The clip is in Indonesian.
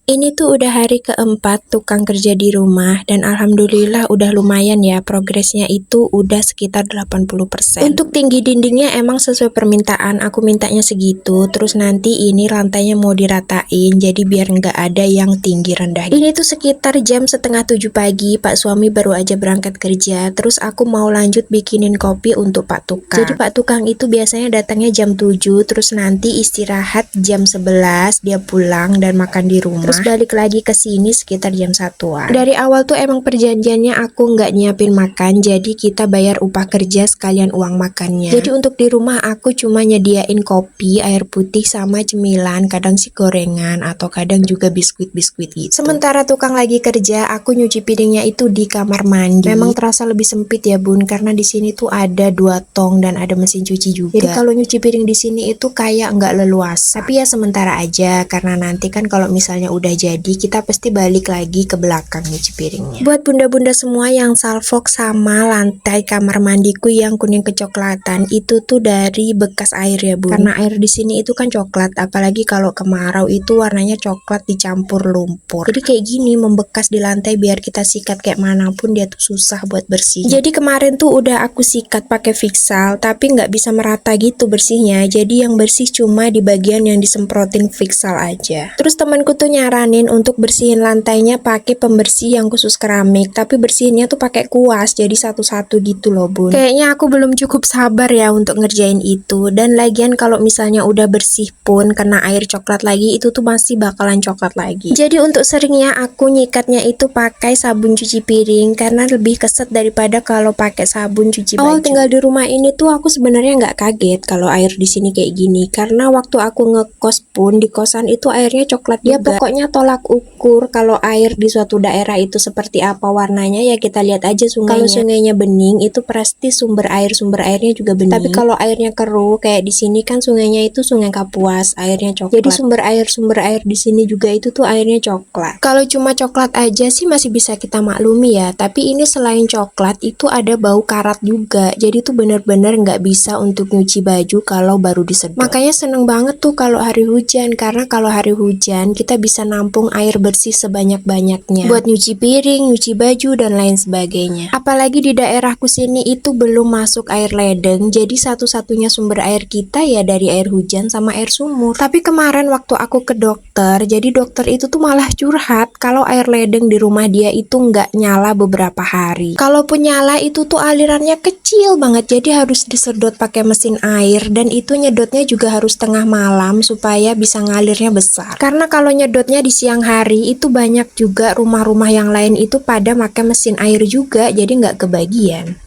Ini tuh udah hari keempat tukang kerja di rumah dan alhamdulillah udah lumayan ya, progresnya itu udah sekitar 80%. Untuk tinggi dindingnya emang sesuai permintaan, aku mintanya segitu, terus nanti ini lantainya mau diratain jadi biar nggak ada yang tinggi rendah. Ini tuh sekitar jam setengah 7 pagi, Pak suami baru aja berangkat kerja, terus aku mau lanjut bikinin kopi untuk Pak Tukang. Jadi Pak Tukang itu biasanya datangnya jam 7, terus nanti istirahat jam 11, dia pulang dan makan di rumah. Terus balik lagi ke sini sekitar jam 1-an. Dari awal tuh emang perjanjiannya aku nggak nyiapin makan, jadi kita bayar upah kerja sekalian uang makannya. Jadi untuk di rumah aku cuma nyediain kopi, air putih sama cemilan, kadang sih gorengan atau kadang juga biskuit-biskuit gitu. Sementara tukang lagi kerja, aku nyuci piringnya itu di kamar mandi. Memang terasa lebih sempit ya bun, karena di sini tuh ada 2 tong dan ada mesin cuci juga. Jadi kalau nyuci piring di sini itu kayak nggak leluasa. Tapi ya sementara aja, karena nanti kan kalau misalnya udah jadi kita pasti balik lagi ke belakang nyuci piringnya. Buat bunda-bunda semua yang salfok sama lantai kamar mandiku yang kuning kecoklatan itu tuh dari bekas air ya bun. Karena air di sini itu kan coklat, apalagi kalau kemarau itu warnanya coklat dicampur lumpur. Jadi kayak gini membekas di lantai, biar kita sikat kayak manapun dia tuh susah buat bersih. Jadi kemarin tuh udah aku sikat pakai Fixal, tapi nggak bisa merata gitu bersihnya. Jadi yang bersih cuma di bagian yang disemprotin Fixal aja. Terus temanku tuh nyaranin untuk bersihin lantainya pakai pembersih yang khusus keramik, tapi bersihinnya tuh pakai kuas, jadi satu-satu gitu loh bun. Kayaknya aku belum cukup sabar ya untuk ngerjain itu, dan lagian kalau misalnya udah bersih pun kena air coklat lagi, itu tuh masih bakalan coklat lagi. Jadi untuk seringnya aku nyikatnya itu pakai sabun cuci piring, karena lebih keset daripada kalau pakai sabun cuci baju. Awal tinggal di rumah ini tuh aku sebenarnya nggak kaget kalau air di sini kayak gini, karena waktu aku ngekos pun di kosan itu airnya coklat juga. Ya pokoknya tolak ukur kalau air di suatu daerah itu seperti apa warnanya ya kita lihat aja sungainya. Kalau sungainya bening itu pasti sumber airnya juga bening. Tapi kalau airnya keruh kayak di sini kan sungainya itu Sungai Kapuas, airnya coklat. Jadi sumber air di sini juga itu tuh airnya coklat. Kalau cuma coklat aja sih masih bisa kita maklumi ya, tapi ini selain coklat itu ada bau karat juga. Jadi tuh bener-bener nggak bisa untuk nyuci baju kalau baru disedot. Makanya seneng banget tuh kalau hari hujan, karena kalau hari hujan kita bisa nampung air bersih sebanyak-banyaknya buat nyuci piring, nyuci baju, dan lain sebagainya. Apalagi di daerahku sini itu belum masuk air ledeng, jadi satu-satunya sumber air kita ya dari air hujan sama air sumur. Tapi kemarin waktu aku ke dokter, jadi dokter itu tuh malah curhat kalau air ledeng di rumah dia itu nggak nyala beberapa hari. Kalaupun nyala itu tuh alirannya kecil banget, jadi harus disedot pakai mesin air, dan itu nyedotnya juga harus tengah malam supaya bisa ngalirnya besar. Karena kalau nyedotnya di siang hari itu banyak juga rumah-rumah yang lain itu pada pakai mesin air juga, jadi nggak kebagian.